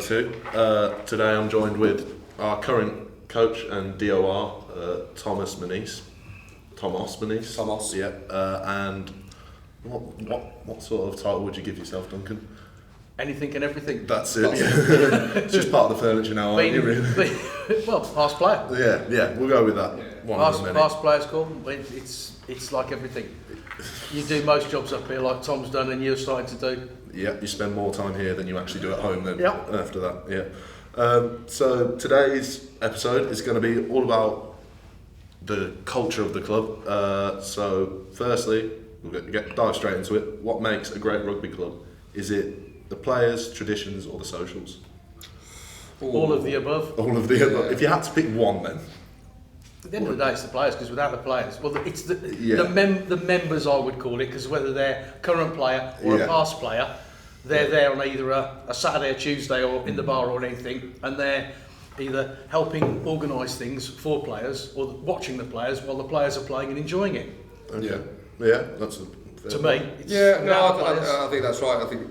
episode 2. Today I'm joined with our current coach and DOR, Thomas Manise. Thomas. Yeah. And what sort of title would you give yourself, Duncan? Anything and everything. That's it. Yeah. It's just part of the furniture now, aren't you? Really? Well, past player. Yeah. We'll go with that. Yeah. Past player's cool. It's like everything. You do most jobs up here, like Tom's done, and you're starting to do. Yeah, you spend more time here than you actually do at home then. Yeah. After that, yeah. So today's episode is going to be all about the culture of the club. So firstly, we'll dive straight into it. What makes a great rugby club? Is it the players, traditions, or the socials? All of the above. All of the above. If you had to pick one, then. At the end of the day, it's the players, because without the players, well, it's the members, I would call it, because whether they're current player or a past player, they're there on either a Saturday or Tuesday or in the bar or anything, and they're either helping organise things for players or watching the players while the players are playing and enjoying it. Okay. Yeah, that's a fair to point. me. It's I think that's right. I think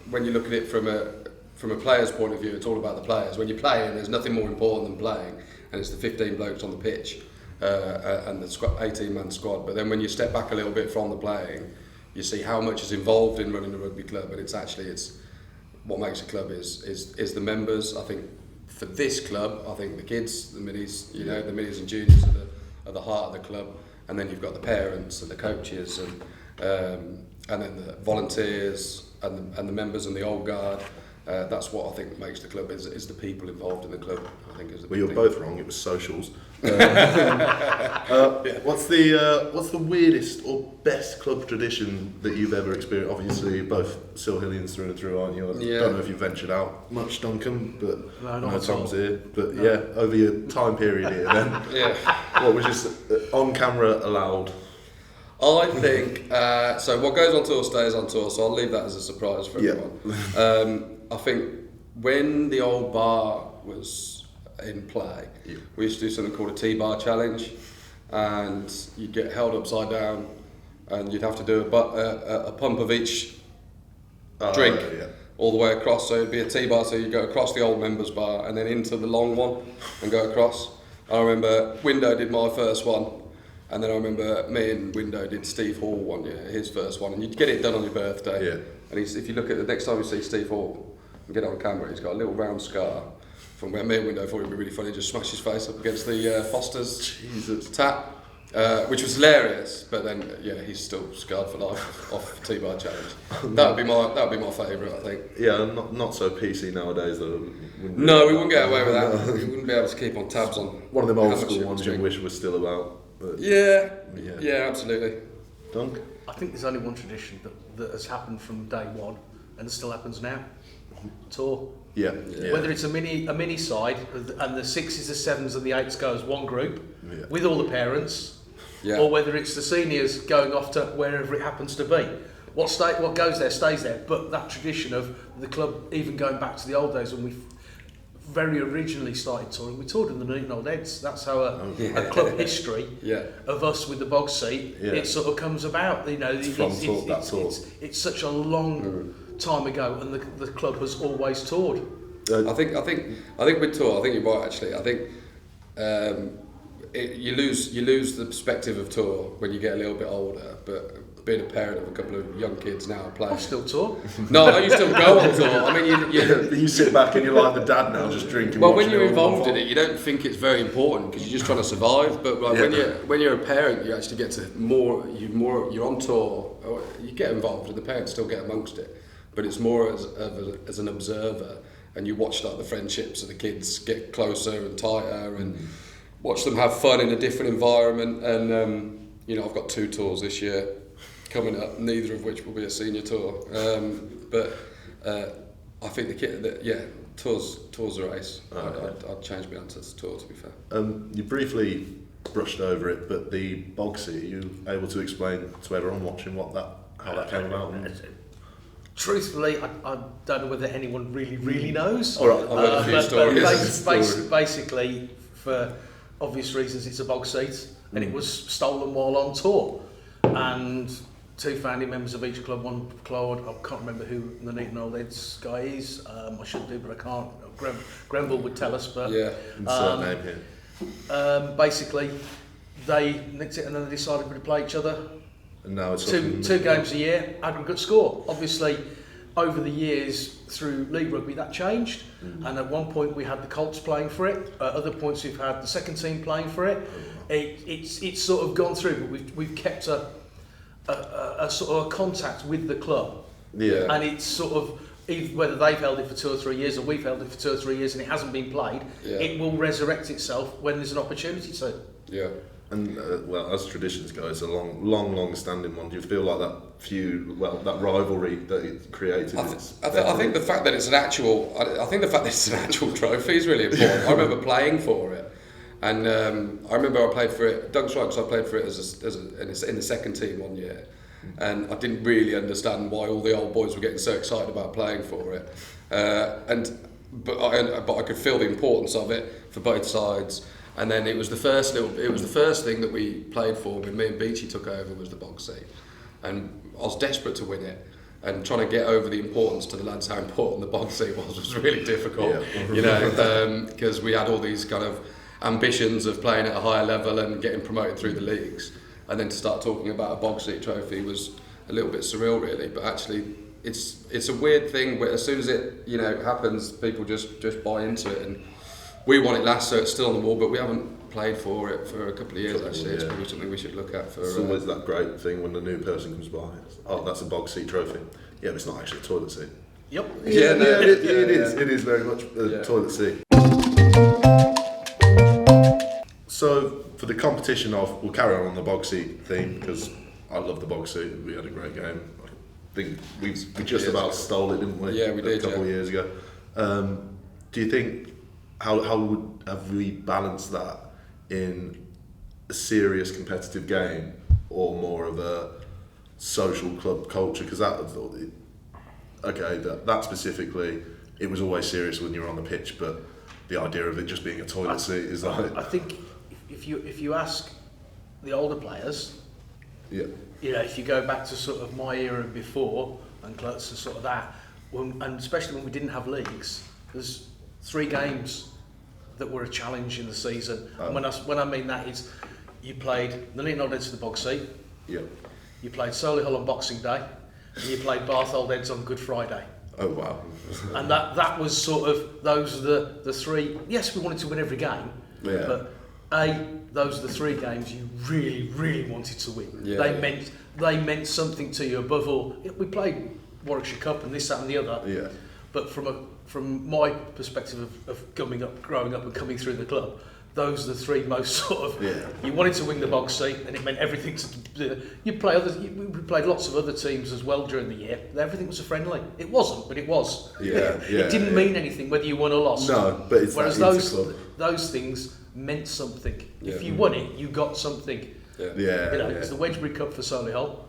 when you look at it from a player's point of view, it's all about the players. When you're playing, there's nothing more important than playing, and it's the 15 blokes on the pitch and the 18-man squad. But then when you step back a little bit from the playing, you see how much is involved in running a rugby club, and it's what makes a club is the members. I think for this club, I think the kids, the minis, the minis and juniors are the heart of the club, and then you've got the parents and the coaches and then the volunteers and the members and the old guard. That's what I think makes the club is the people involved in the club. I think is the. Well, you're both wrong. It was socials. What's the weirdest or best club tradition that you've ever experienced? Obviously, you're both Silhillians through and through, aren't you? I don't know if you've ventured out much, Duncan, but no, I know Tom's here. But over your time period here, then what was just on camera allowed? I think so. What goes on tour stays on tour, so I'll leave that as a surprise for everyone. I think when the old bar was in play, we used to do something called a T-bar challenge, and you'd get held upside down, and you'd have to do a pump of each drink all the way across. So it'd be a T-bar, so you'd go across the old members bar and then into the long one and go across. I remember Window did my first one. And then I remember me and Window did Steve Hall one year, his first one, and you'd get it done on your birthday. Yeah. And if you look at the next time you see Steve Hall and get it on camera, he's got a little round scar from where me and Window thought it'd be really funny, just smashed his face up against the Foster's tap, which was hilarious. But then, he's still scarred for life off T-bar challenge. That would be my favourite, I think. Yeah, not so PC nowadays though. No, we wouldn't get away with that. We wouldn't be able to keep on tabs on. One of them old school ones you wish was still about. But yeah, absolutely. Dunk? I think there's only one tradition that has happened from day one and still happens now. Tour. Yeah. Whether it's a mini side and the 6s, the 7s and the 8s go as one group with all the parents, or whether it's the seniors going off to wherever it happens to be. What goes there stays there. But that tradition of the club, even going back to the old days when we very originally started touring, we toured in the Newton Old Heads. That's how a club history of us with the bog seat, it sort of comes about. It's such a long time ago, and the club has always toured. I think with tour, I think you're right actually. I think you lose the perspective of tour when you get a little bit older, but being a parent of a couple of young kids now playing. I still tour. No, you still go on tour. I mean, you sit back and you're like the dad now, just drinking. Well, when you're involved in it, you don't think it's very important because you're just trying to survive. But when you're a parent, you actually get to you're on tour. You get involved, and the parents still get amongst it. But it's more as an observer, and you watch like the friendships of the kids get closer and tighter, and watch them have fun in a different environment. And I've got 2 tours this year coming up, neither of which will be a senior tour. But I think tours are ace. I'd change my answer to tour, to be fair. You briefly brushed over it, but the bog seat, are you able to explain to everyone watching how that came about? Truthfully, I don't know whether anyone really knows. All right, I've heard a few stories. Basically, for obvious reasons, it's a bog seat, and it was stolen while on tour. And 2 founding members of each club. One Claude, I can't remember who the Neaton Old Heads guy is. I should do, but I can't. Grenville would tell us, but insert name here. Basically, they nicked it and then they decided to play each other. And now it's two games a year, aggregate score. Obviously, over the years through League Rugby, that changed. And at one point we had the Colts playing for it. At other points we've had the second team playing for it. It's sort of gone through, but we've kept a sort of a contact with the club. Yeah. And it's sort of, whether they've held it for 2 or 3 years or we've held it for 2 or 3 years and it hasn't been played, it will resurrect itself when there's an opportunity to. Yeah. And well, as traditions go, it's a long-standing one. Do you feel like that feud, that rivalry that it created? I think the fact that it's an actual, trophy is really important. I remember playing for it, and I remember I played for it. Doug's right, because I played for it in the second team one year, and I didn't really understand why all the old boys were getting so excited about playing for it, but I could feel the importance of it for both sides. And then it was the first thing that we played for when me and Beachy took over, was the box seat, and I was desperate to win it, and trying to get over the importance to the lads how important the box seat was really difficult, because we had all these kind of ambitions of playing at a higher level and getting promoted through the leagues, and then to start talking about a box seat trophy was a little bit surreal, really. But actually, it's a weird thing where as soon as it happens, people just buy into it. And we won it last, so it's still on the wall, but we haven't played for it for a couple of years, actually. It's probably something we should look at for... It's always that great thing when the new person comes by. Oh, that's a box seat trophy. Yeah, but it's not actually a toilet seat. Yep. It is. It is very much a toilet seat. So, for the competition we'll carry on the box seat theme, because I love the box seat. We had a great game. I think we just about stole it, didn't we? Yeah, we did. A couple of years ago. Do you think... How have we balanced that in a serious competitive game or more of a social club culture? Because that specifically, it was always serious when you were on the pitch, but the idea of it just being a toilet seat is like... I think if you ask the older players, if you go back to sort of my era and before, and close to sort of that, and especially when we didn't have leagues, there's 3 games that were a challenge in the season. And when I mean that is, you played the Neaton Old Heads to the box seat. Yeah. You played Solihull on Boxing Day, and you played Bath Old Heads on Good Friday. Oh wow! And that was sort of, those are the 3. Yes, we wanted to win every game, but those are the 3 games you really, really wanted to win. Yeah, they meant something to you above all. We played Warwickshire Cup and this, that, and the other. Yeah. But from my perspective of growing up and coming through the club, those are the 3 most sort of... Yeah. You wanted to win the box seat, and it meant everything to... We played lots of other teams as well during the year. Everything was a friendly. It wasn't, but it was. It didn't mean anything whether you won or lost. No, but it's... Whereas those things meant something. Yeah. If you won it, you got something. It's the Wedgbury Cup for Solihull,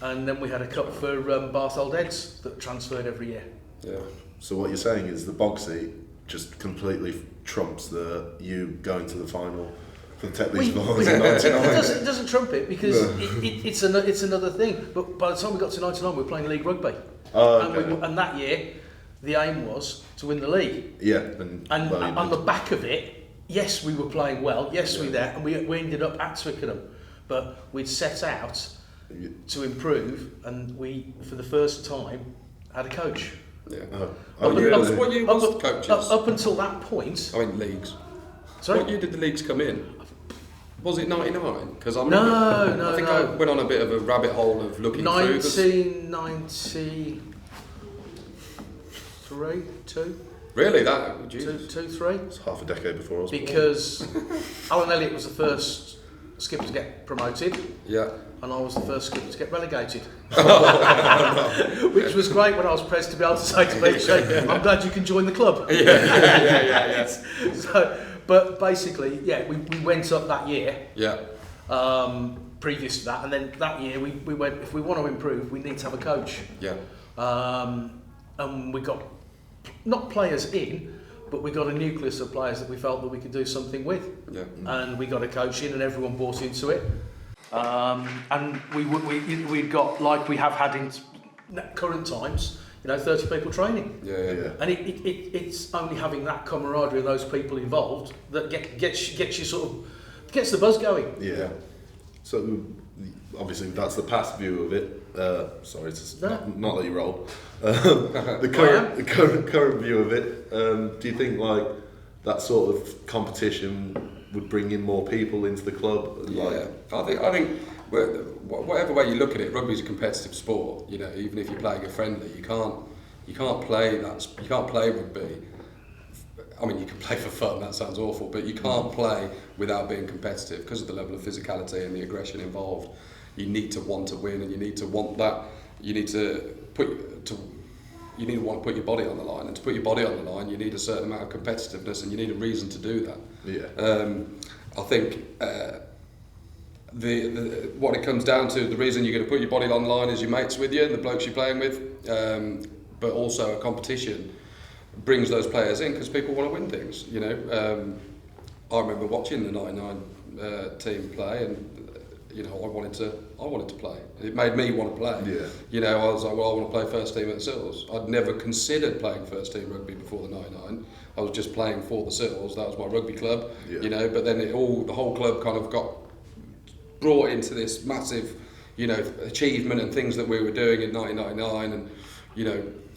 and then we had a cup for Bath Old Heads that transferred every year. Yeah. So what you're saying is the box seat just completely trumps you going to the final for the Tetley's Boys in 99. It doesn't trump it, because it's another thing. But by the time we got to 99, we were playing League Rugby. And that year, the aim was to win the league. Yeah. And on the back of it, yes, we were playing well. Yes, we were there, and we ended up at Twickenham. But we'd set out to improve, and we, for the first time, had a coach. Yeah. What year was the coaches? Up until that point... I mean, leagues. Sorry? What year did the leagues come in? Was it 99? Because I think I went on a bit of a rabbit hole of looking through this. 1993, 2? Really? That? Jesus. 2, 3? It's half a decade before I was born. Because Alan Elliott was the first skipper to get promoted. Yeah. And I was the first skipper to get relegated. Which was great when I was pressed to be able to say to Beachy, I'm glad you can join the club. Yeah. So, but basically, we went up that year. Yeah. Previous to that, and then that year we went, if we want to improve, we need to have a coach. Yeah. And we got, not players in, but we got a nucleus of players that we felt that we could do something with. Yeah. And we got a coach in, and everyone bought into it. And we'd got, like we have had in current times, 30 people training. Yeah. And it's only having that camaraderie of those people involved that gets the buzz going. Yeah. So obviously that's the past view of it. Sorry, not let you roll. The current view of it. Do you think like that sort of competition would bring in more people into the club? I think whatever way you look at it, rugby's a competitive sport. Even if you're playing a friendly, you can't play rugby. I mean, you can play for fun. That sounds awful, but you can't play without being competitive because of the level of physicality and the aggression involved. You need to want to win, and you need to want that. You need to want to put your body on the line, and to put your body on the line, you need a certain amount of competitiveness, and you need a reason to do that. Yeah. I think what it comes down to, the reason you're going to put your body on the line is your mates with you and the blokes you're playing with, but also a competition brings those players in because people want to win things. I remember watching the 99 team play, and I wanted to play. It made me want to play. Yeah. I was like, well, I want to play first team at the Sils. I'd never considered playing first team rugby before the 99. I was just playing for the Sils. That was my rugby club. Yeah. But then the whole club kind of got brought into this massive, achievement and things that we were doing in 1999. And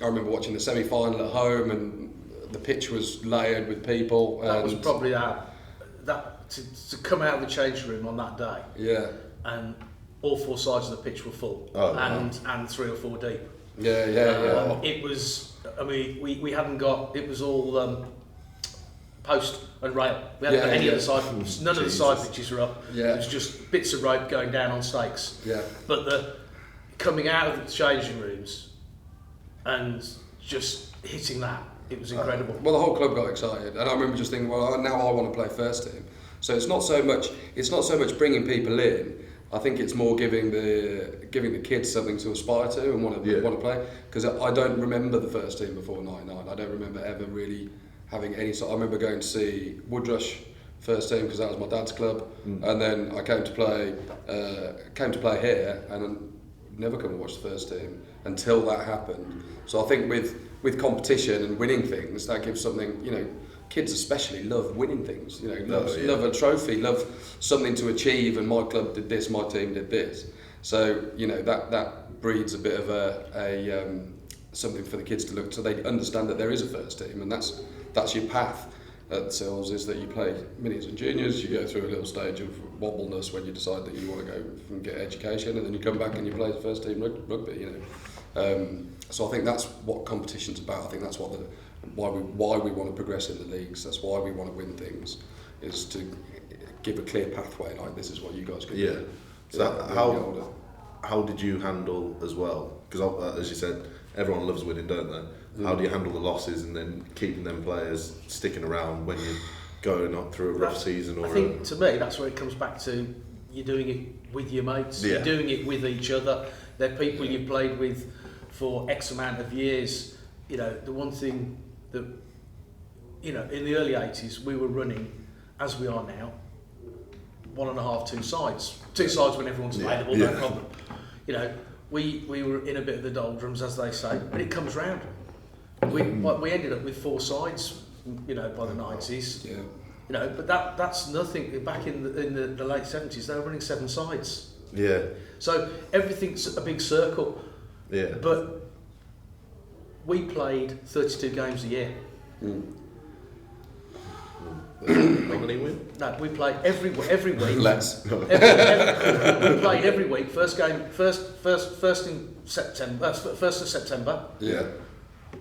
I remember watching the semi-final at home, and the pitch was layered with people. That was probably to come out of the change room on that day. Yeah. And all four sides of the pitch were full, and 3 or 4 deep. Yeah. It was. I mean, we hadn't got. It was all post and rail. We hadn't got any other side. None of the side pitches were up. Yeah. It was just bits of rope going down on stakes. Yeah. But the coming out of the changing rooms and just hitting that, it was incredible. Well, the whole club got excited, and I remember just thinking, well, now I want to play first team. So it's not so much bringing people in. I think it's more giving the kids something to aspire to and want to play. Because I don't remember the first team before '99. I don't remember ever really having any sort. I remember going to see Woodrush first team because that was my dad's club, and then I came to play here, and never come and watch the first team until that happened. So I think with competition and winning things, that gives something. Kids especially love winning things. Love a trophy, love something to achieve. And my club did this, my team did this. So that breeds a bit of a something for the kids to look. So they understand that there is a first team, and that's your path at Sils, is that you play minis and juniors. You go through a little stage of wobbleness when you decide that you want to go and get education, and then you come back and you play the first team rugby. So I think that's what competition's about. I think that's why we want to progress in the leagues. That's why we want to win things, is to give a clear pathway. Like, this is what you guys can do. So how did you handle as well? Because as you said, everyone loves winning, don't they? How do you handle the losses and then keeping them players sticking around when you're going up through a rough season? I think to me that's where it comes back to. You're doing it with your mates. You're doing it with each other. They're people you've played with for X amount of years. The one thing that, in the early 80s, we were running, as we are now, 1.5, 2 sides. 2 sides when everyone's available, no problem. We were in a bit of the doldrums, as they say, but it comes round. We ended up with 4 sides, by the 90s. Yeah. But that's nothing. Back in the late 70s, they were running 7 sides. Yeah. So everything's a big circle. Yeah. But we played 32 games a year. How many win? No, we played every week. Less. We played every week. First in September. 1st of September. Yeah.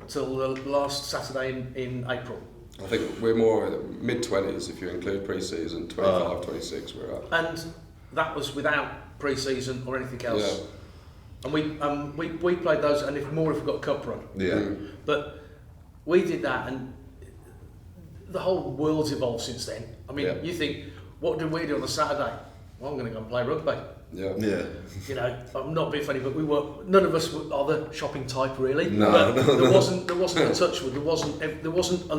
Till the last Saturday in April. I think we're more mid-20s if you include pre-season. 25, 26 we're at. And that was without pre-season or anything else. Yeah. And we played those, and if we got a cup run. Yeah. But we did that, and the whole world's evolved since then. I mean, you think, what did we do on a Saturday? Well, I'm going to go and play rugby. Yeah. I'm not being funny, but none of us are the shopping type really. No. There wasn't a touchwood. There wasn't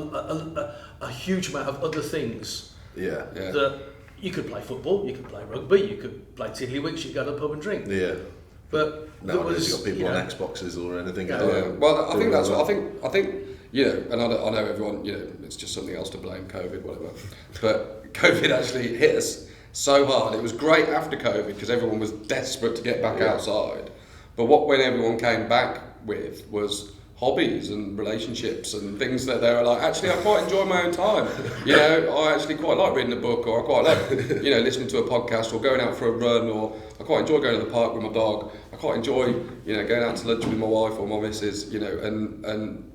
a huge amount of other things. Yeah. That you could play football, you could play rugby, you could play tiddlywinks, you could go to the pub and drink. Yeah. But nowadays you've got people on Xboxes or anything. Well, I think that's what I think. You know, and I know everyone. You know, it's just something else to blame, COVID, whatever. But COVID actually hit us so hard. It was great after COVID because everyone was desperate to get back outside. But when everyone came back with was hobbies and relationships and things that they were like, actually, I quite enjoy my own time. You know, I actually quite like reading a book, or I quite like, you know, listening to a podcast, or going out for a run, or I quite enjoy going to the park with my dog. I quite enjoy, you know, going out to lunch with my wife or my missus, you know, and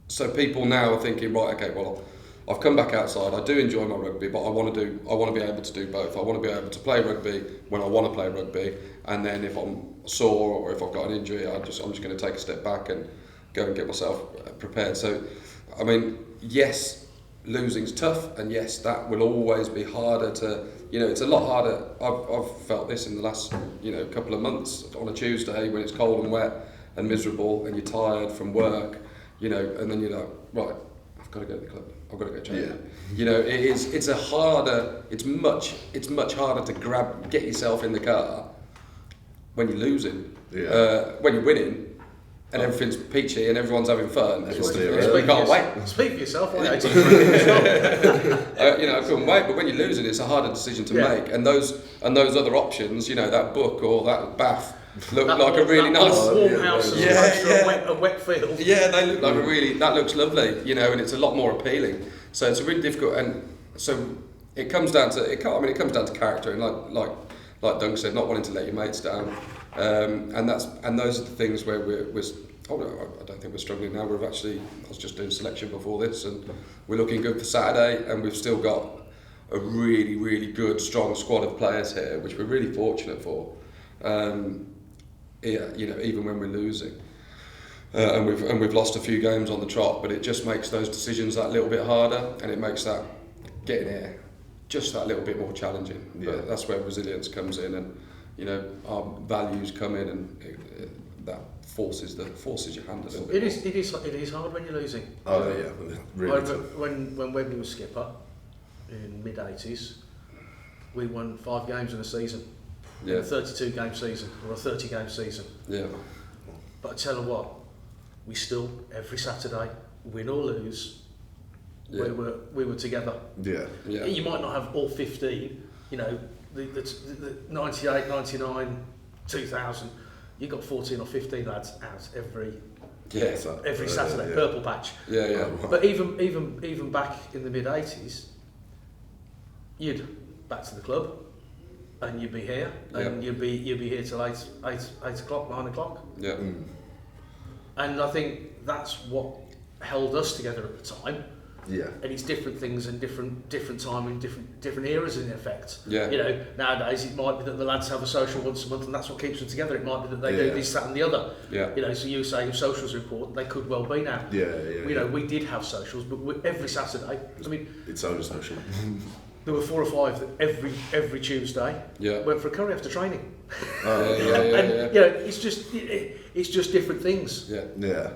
so people now are thinking, right, okay, well, I've come back outside. I do enjoy my rugby, but I want to be able to do both. I want to be able to play rugby when I want to play rugby, and then if I'm sore or if I've got an injury, I'm just going to take a step back and go and get myself prepared. So, I mean, yes, losing's tough, and yes, that will always be harder to, you know, it's a lot harder. I've felt this in the last, you know, couple of months on a Tuesday when it's cold and wet and miserable and you're tired from work, you know, and then you're like, right, I've got to go to the club. I've got to go train. Yeah. You know, it's much harder to get yourself in the car when you're losing. Yeah. When you're winning and everything's peachy and everyone's having fun. You can't wait. Speak for yourself. You know, I couldn't wait. But when you're losing, it's a harder decision to make. And those other options, you know, that book or that bath, look like a really nice warm house a wet field. Yeah, they look like that looks lovely, you know, and it's a lot more appealing. So it's a really difficult, and so it comes down to character, and like Duncan said, not wanting to let your mates down, and those are the things where we're I don't think we're struggling now. I was just doing selection before this, and we're looking good for Saturday, and we've still got a really, really good, strong squad of players here, which we're really fortunate for. Yeah, you know, even when we're losing, and we've lost a few games on the trot, but it just makes those decisions that little bit harder, and it makes that getting here just that little bit more challenging. Yeah. But that's where resilience comes in, and you know, our values come in, and that forces your hand a little bit. It is hard when you're losing. Oh yeah, really. When Webby was skipper in mid-80s, we won 5 games in a season. Yeah. A 32-game season or a 30-game season. Yeah. But I tell you what, we still every Saturday, win or lose, we were together. Yeah. Yeah. You might not have all 15, you know, the 98, 99, 2000. You got 14 or 15 lads out every Saturday, purple patch. Yeah, yeah. But even back in the mid-80s, you'd back to the club. And you'd be here, and you'd be here till 8 o'clock, 9 o'clock. Yeah. Mm. And I think that's what held us together at the time. Yeah. And it's different things and different time and different eras in effect. Yeah. You know, nowadays it might be that the lads have a social once a month, and that's what keeps them together. It might be that they do this, that, and the other. Yeah. You know, so you say if socials are important, they could well be now. Yeah. You know, we did have socials, but every Saturday. I mean, it's only social. There were 4 or 5 that every Tuesday went for a curry after training. And you know, it's just different things. Yeah.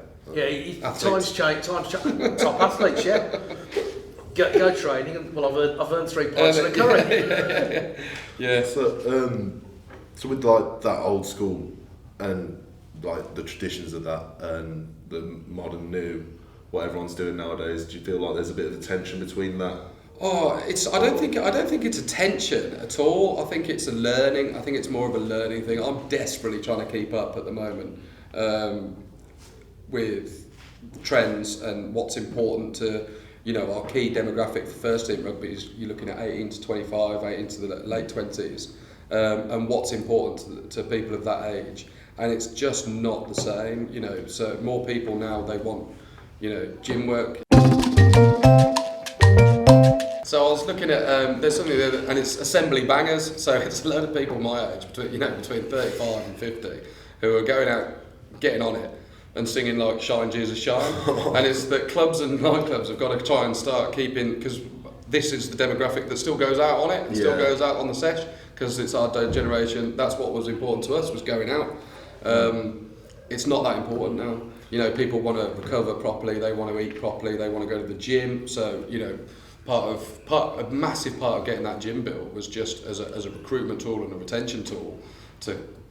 Times change. Top athletes, go training, and well, I've earned 3 pints and a curry. Yeah. So with like that old school and like the traditions of that and the modern new, what everyone's doing nowadays, do you feel like there's a bit of a tension between that? Oh, I don't think it's a tension at all. I think it's a learning. I think it's more of a learning thing. I'm desperately trying to keep up at the moment with trends and what's important to, you know, our key demographic for first team rugby is you're looking at 18 to 25, 18 to the late 20s, and what's important to people of that age. And it's just not the same, you know. So more people now, they want, you know, gym work. So I was looking at, there's something there, and it's assembly bangers, so it's a load of people my age, between 35 and 50, who are going out, getting on it, and singing like Shine Jesus Shine. And it's that clubs and nightclubs have got to try and start keeping, because this is the demographic that still goes out on it, and still goes out on the sesh, because it's our generation, that's what was important to us, was going out. It's not that important now. You know, people want to recover properly, they want to eat properly, they want to go to the gym, so, you know, a massive part of getting that gym built was just as a recruitment tool and a retention tool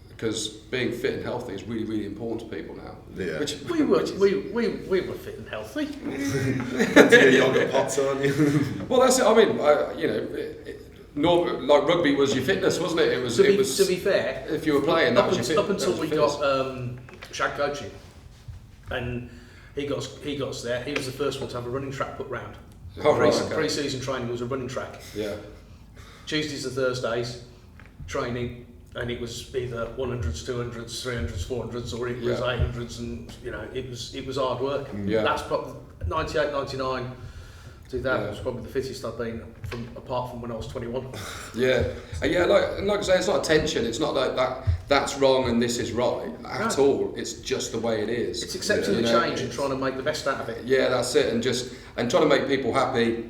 because being fit and healthy is really, really important to people now. Yeah. Which we were fit and healthy. Yoga pots on you. Well, that's it. I mean, like rugby was your fitness, wasn't it? It was. To be fair, if you were playing, that was your fitness. Up until we got Shag coaching, and he got us there. He was the first one to have a running track put round. Pre-season training was a running track. Yeah. Tuesdays and Thursdays training, and it was either 100s, 200s, 300s, 400s, or it was 800s, and it was hard work. Yeah. That's probably 98, 99, 2000 was probably the fittest I've been apart from when I was 21. Yeah, like I say, it's not a tension. It's not like that's wrong and this is right at all. It's just the way it is. It's accepting the change and trying to make the best out of it. Yeah, that's it, and trying to make people happy.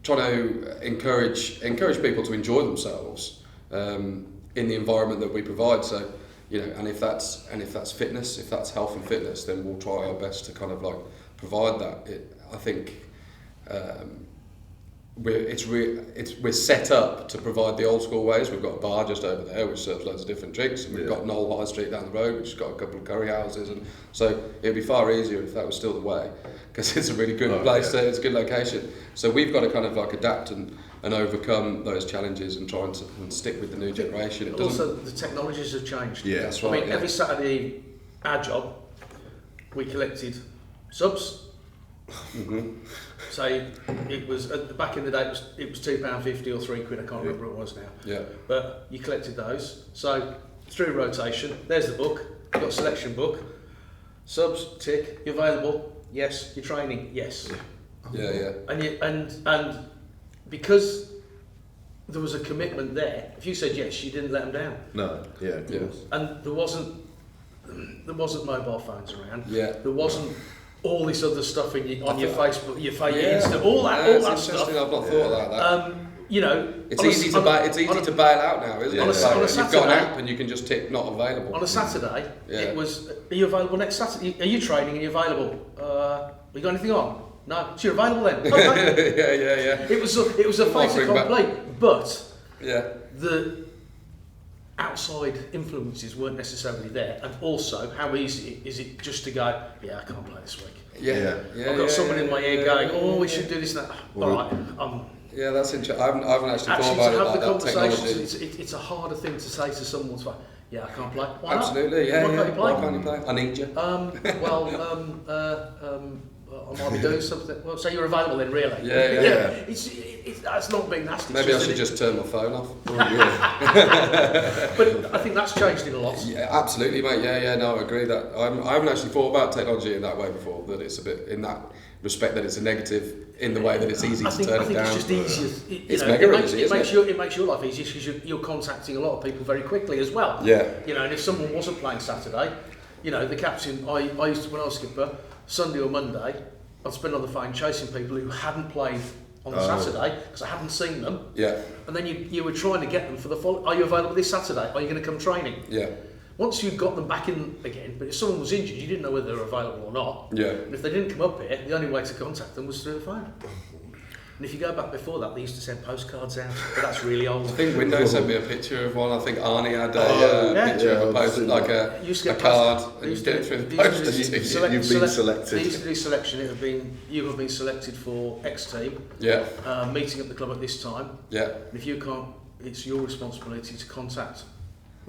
Trying to encourage people to enjoy themselves in the environment that we provide. So, and if that's fitness, if that's health and fitness, then we'll try our best to kind of like provide that. I think we're set up to provide the old school ways. We've got a bar just over there which serves loads of different drinks, and we've got Knoll High Street down the road which has got a couple of curry houses, and so it'd be far easier if that was still the way, because it's a really good place. It's a good location. So we've got to kind of like adapt and overcome those challenges and try and stick with the new generation. Also, the technologies have changed. Yeah, that's right. I mean, every Saturday, our job, we collected subs. Mm-hmm. So it was back in the day. It was £2.50 or £3. I can't remember what it was now. Yeah. But you collected those. So through rotation, there's the book. You've got a selection book. Subs, tick. You're available. Yes. You're training. Yes. Yeah. And because there was a commitment there. If you said yes, you didn't let them down. No. Yeah. Of course. And there wasn't mobile phones around. Yeah. There wasn't all this other stuff on your Facebook, your Insta, all that stuff. I've not thought about that. It's easy to bail out now, isn't it? On a Saturday, you've got an app and you can just tick not available. On a Saturday, it was, are you available next Saturday? Are you training and you're available? You got anything on? No, so you're available then. Okay. Yeah. It was a fait accompli, but the outside influences weren't necessarily there, and also how easy is it just to go, I can't play this week. I've got someone in my ear going, we should do this and that. All right. Yeah, that's interesting. I haven't actually thought about it like that. Conversations, it's a harder thing to say to someone. To I can't play. Why Absolutely, not? Why can't you play? I need you. I might be doing something. Well, so you're available then, really? Yeah. That's not being nasty. Maybe I should just turn my phone off. But I think that's changed it a lot. Yeah, absolutely, mate. Yeah. No, I agree that I haven't actually thought about technology in that way before. That it's a bit in that respect that it's a negative in the way that it's easy to turn it down. I think it's just easier. It makes your life easier because you're contacting a lot of people very quickly as well. Yeah. And if someone wasn't playing Saturday, the captain, I used to, when I was skipper, Sunday or Monday, I'd spend on the phone chasing people who hadn't played on the Saturday because I hadn't seen them. Yeah. And then you were trying to get them for the following. Are you available this Saturday? Are you going to come training? Yeah. Once you got them back in again, but if someone was injured, you didn't know whether they were available or not. Yeah. And if they didn't come up here, the only way to contact them was through the phone. And if you go back before that, they used to send postcards out, but that's really old. I think Windows sent me a picture of one. I think Arnie had a picture of a post, like a card, and you did it through the post. You've been selected. They used to do selection. You have been selected for X team. Yeah. Meeting at the club at this time. Yeah. And if you can't, it's your responsibility to contact.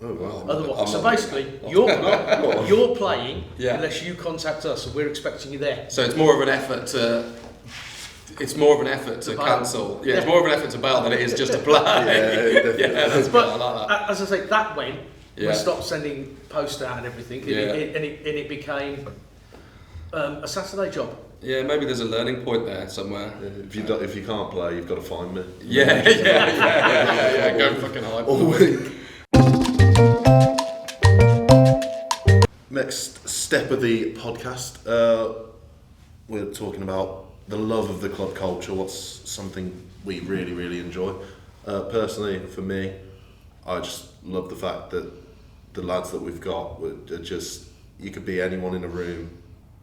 Oh, wow. Otherwise, so basically, you're playing unless you contact us, and we're expecting you there. So it's more of an effort to. It's more of an effort to cancel. Yeah, it's more of an effort to bail than it is just to play. That's but good. I like that. As I say, that when we stopped sending posts out and everything, and it became a Saturday job. Yeah, maybe there's a learning point there somewhere. If you can't play, you've got to find me. Yeah. Go fucking hide. Next step of the podcast, we're talking about the love of the club culture. What's something we really, really enjoy? Personally, for me, I just love the fact that the lads that we've got are just, you could be anyone in a room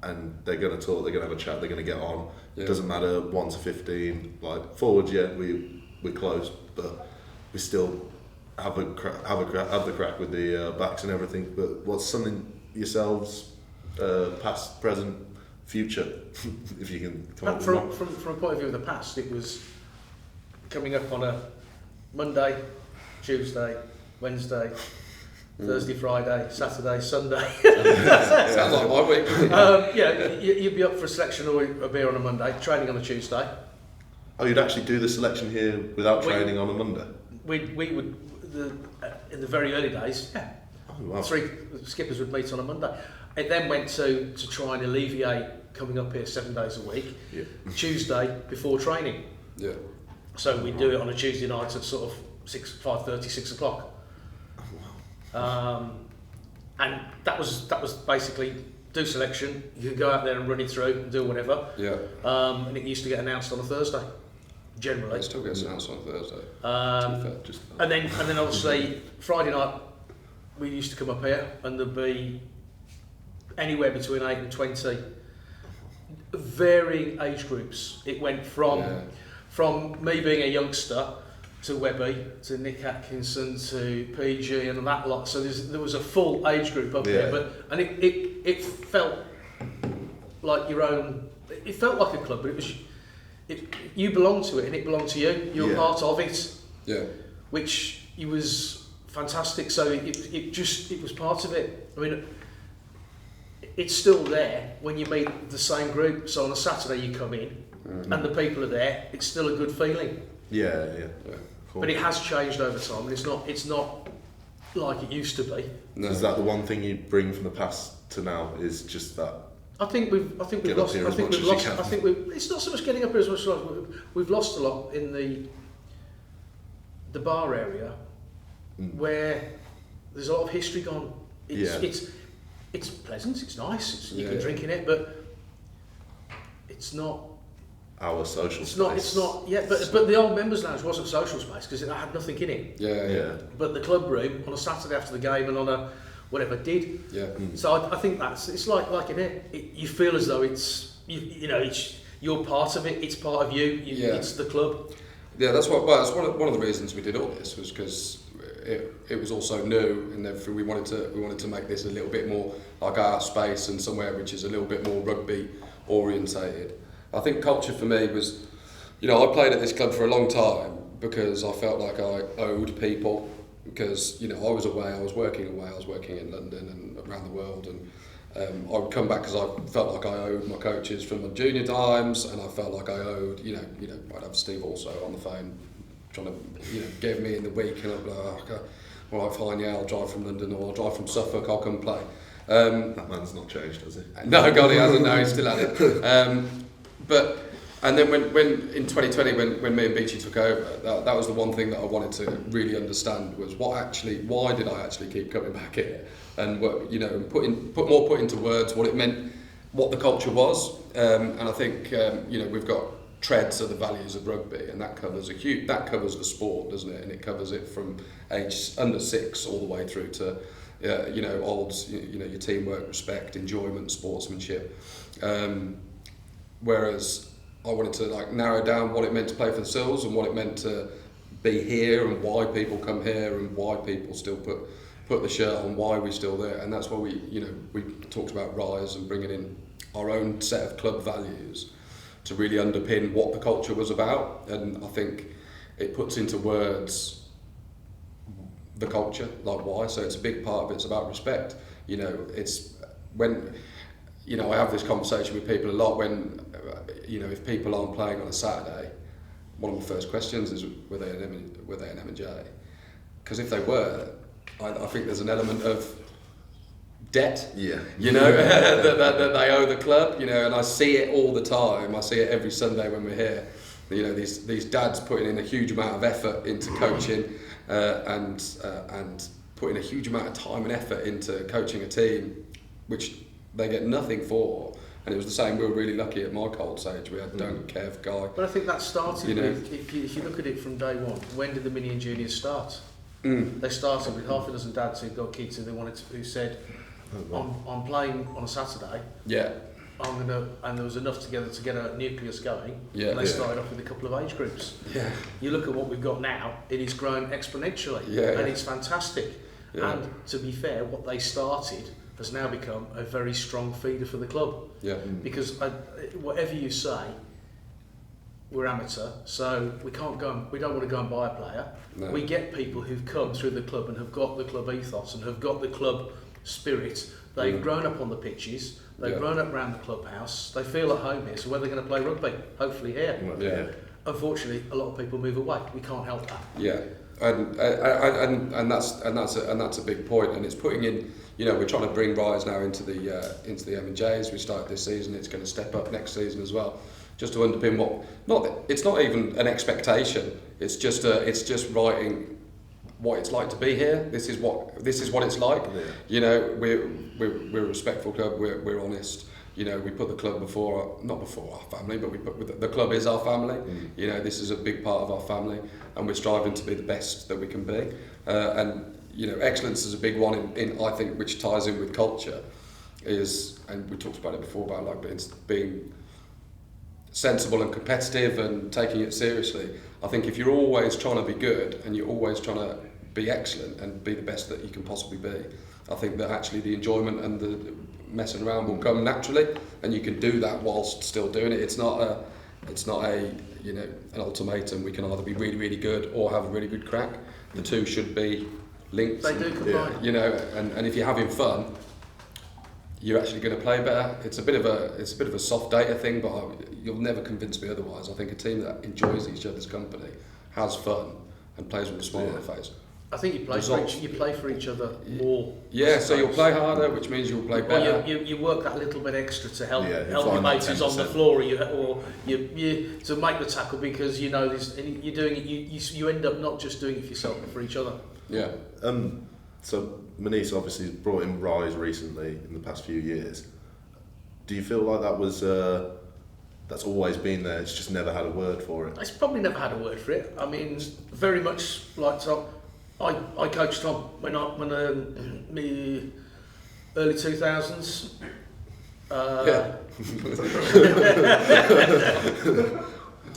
and they're going to talk, they're going to have a chat, they're going to get on. Yeah. It doesn't matter 1 to 15. Like forwards, we're close, but we still have the crack with the backs and everything. But what's something yourselves, past, present, future, if you can come up with from one. a point of view of the past, it was coming up on a Monday, Tuesday, Wednesday, Thursday, Friday, Saturday, Sunday. Sounds like my week. You'd be up for a selection or a beer on a Monday, training on a Tuesday. Oh, you'd actually do the selection here without training on a Monday? We would, in the very early days, yeah. Oh, wow. 3 skippers would meet on a Monday. It then went to try and alleviate coming up here 7 days a week, Tuesday before training. Yeah. So we'd do it on a Tuesday night at sort of 5:30, 6 o'clock. And that was basically do selection. You could go out there and run it through and do whatever. Yeah. And it used to get announced on a Thursday, generally. It still gets announced on Thursday. And then obviously Friday night we used to come up here and there'd be anywhere between 8 and 20 varying age groups. It went from me being a youngster to Webby, to Nick Atkinson, to PG and that lot. So there was a full age group up here, and it felt like your own. It felt like a club, but you belonged to it and it belonged to you. You were part of it. Yeah. Which was fantastic. So it was part of it. I mean, it's still there when you meet the same group. So on a Saturday you come in and the people are there. It's still a good feeling. Yeah. Cool. But it has changed over time. It's not like it used to be. No. Is that the one thing you bring from the past to now? Is just that? I think we've lost. It's not so much getting up here as much as we've lost a lot in the bar area, where there's a lot of history gone. It's pleasant. It's nice. You can drink in it, but it's not. Our social space. It's not. Yeah, but the old members' lounge wasn't social space because it had nothing in it. Yeah. But the club room on a Saturday after the game and on a whatever did. Yeah. So I think it's like in it. You feel as though it's you're part of it. It's part of you. It's the club. Yeah, that's one of the reasons we did all this was because it was also new and everything. We wanted to make this a little bit more like our space and somewhere which is a little bit more rugby orientated. I think culture for me was, I played at this club for a long time because I felt like I owed people because, I was away, I was working in London and around the world and I would come back because I felt like I owed my coaches from my junior times and I felt like I owed, I'd have Steve also on the phone trying to, give me in the week and I'd be like, all right, fine, I'll drive from London or I'll drive from Suffolk, I'll come play. That man's not changed, has he? No, God, he hasn't, no, he's still at it. And then when in 2020 when me and Beachy took over, that was the one thing that I wanted to really understand was why did I actually keep coming back here and put into words what it meant, what the culture was, and I think we've got treads of the values of rugby and that covers the sport, doesn't it? And it covers it from age under 6 all the way through to olds, your teamwork, respect, enjoyment, sportsmanship. Whereas I wanted to narrow down what it meant to play for the Sils and what it meant to be here and why people come here and why people still put the shirt on, why we're still there. And that's why we talked about Rise and bringing in our own set of club values to really underpin what the culture was about. And I think it puts into words the culture, like why. So it's a big part of it. It's about respect. It's when I have this conversation with people a lot when if people aren't playing on a Saturday, one of my first questions is were they an M&J? Because if they were, I think there's an element of debt. Yeah. that they owe the club. And I see it all the time. I see it every Sunday when we're here. These dads putting in a huge amount of effort into coaching and putting a huge amount of time and effort into coaching a team, which they get nothing for. And it was the same. We were really lucky at my Colts age. We had Don't Kev, Guy. But I think that started with, if you look at it from day one, when did the mini and juniors start? They started with half a dozen dads who got kids who said, I'm playing on a Saturday. Yeah. and there was enough together to get a nucleus going. And they started off with a couple of age groups. You look at what we've got now; it has grown exponentially, and it's fantastic. And to be fair, what they started has now become a very strong feeder for the club. Because whatever you say, we're amateur, so we can't go. We don't want to go and buy a player. No. We get people who've come through the club and have got the club ethos and have got the club spirit. They've grown up on the pitches. They've grown up around the clubhouse. They feel at home here. So where they're going to play rugby, hopefully here. Unfortunately, a lot of people move away. We can't help that. And that's a big point. And it's putting in. We're trying to bring Rise now into the M&Js. We started this season. It's going to step up next season as well. Just to underpin it's not even an expectation. It's just writing what it's like to be here. This is what it's like. We're a respectful club. We're honest. We put the club not before our family, but the club is our family. This is a big part of our family, and we're striving to be the best that we can be. And excellence is a big one in I think, which ties in with culture. And we talked about it before about like being sensible and competitive and taking it seriously. I think if you're always trying to be good and you're always trying to be excellent and be the best that you can possibly be, I think that actually the enjoyment and the messing around will come naturally, and you can do that whilst still doing it. It's not a an ultimatum. We can either be really, really good or have a really good crack. The two should be linked. They do combine. And if you're having fun, you're actually going to play better. It's a bit of a soft data thing, but you'll never convince me otherwise. I think a team that enjoys each other's company, has fun, and plays with a smile on their face. I think you play for each other more. Yeah, so you'll play harder, which means you'll play better. Or you work that little bit extra to help your mates who's on the floor, or you to make the tackle, because this, and you're doing it. You end up not just doing it for yourself, but for each other. Yeah. So Manice obviously brought in Rise recently in the past few years. Do you feel like that was that's always been there? It's just never had a word for it. It's probably never had a word for it. I mean, very much like Tom. I coached Tom when the early 2000s.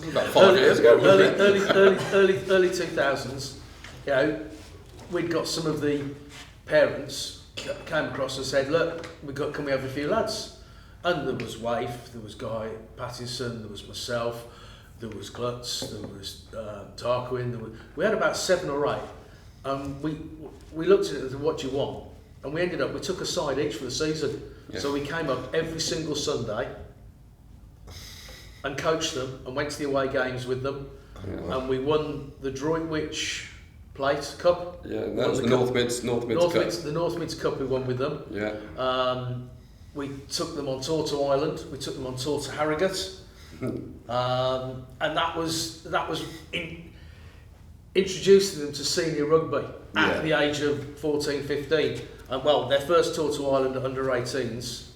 About 5 years ago. Early 2000s. We'd got some of the parents came across and said, "Look, can we have a few lads?" And there was Waif, there was Guy Pattison, there was myself, there was Glutz, there was Tarquin. We had about 7 or 8. We looked at it and said, "What do you want?" And we took a side each for the season. Yeah. So we came up every single Sunday and coached them and went to the away games with them. Yeah. And we won the Droitwich Plate Cup. Yeah, and that was the North Mids Cup. The North Mids Cup we won with them. Yeah. We took them on tour to Ireland. We took them on tour to Harrogate. And that was introducing them to senior rugby at the age of 14, 15. And their first tour to Ireland at under 18s,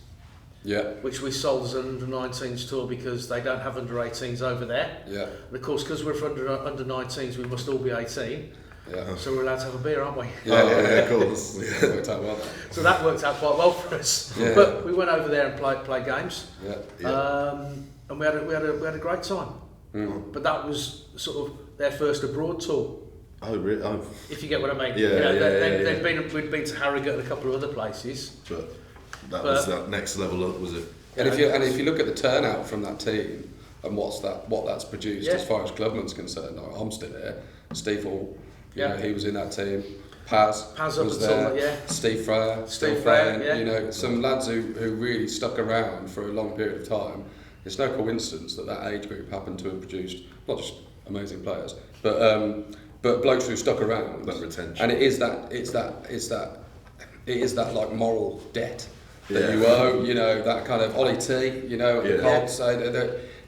which we sold as an under 19s tour because they don't have under 18s over there. Yeah. And of course, because we're for under 19s, we must all be 18. Yeah. So we're allowed to have a beer, aren't we? Yeah, of course. Yeah, worked out well. So that worked out quite well for us. Yeah. But we went over there and played games. Yeah. And we had a great time. Mm. But that was sort of their first abroad tour. Oh, really? Oh. If you get what I mean. We'd been to Harrogate and a couple of other places. But that was that next level up, was it? And if you look at the turnout from that team and what that's produced as far as clubman's concerned, I'm still here. Steve Hall, he was in that team. Paz was there. Steve Fryer, still playing. Some lads who really stuck around for a long period of time. It's no coincidence that age group happened to have produced not just amazing players, but blokes who stuck around. That retention. And it is that like moral debt that you owe. That kind of Ollie T. The Colts.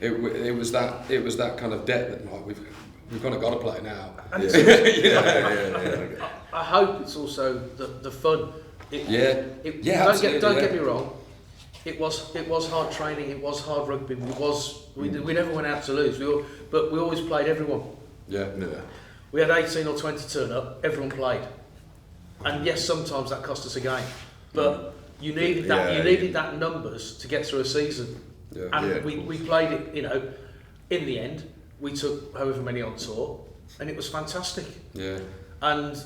It was that kind of debt that we've kind of got to play now. I hope it's also the fun. Don't get me wrong. It was hard training. It was hard rugby. We never went out to lose. But we always played everyone. Yeah. We had 18 or 20 turn up. Everyone played, and yes, sometimes that cost us a game. But You needed that. You needed that numbers to get through a season. Yeah. And we played it. In the end, we took however many on tour, and it was fantastic. Yeah. And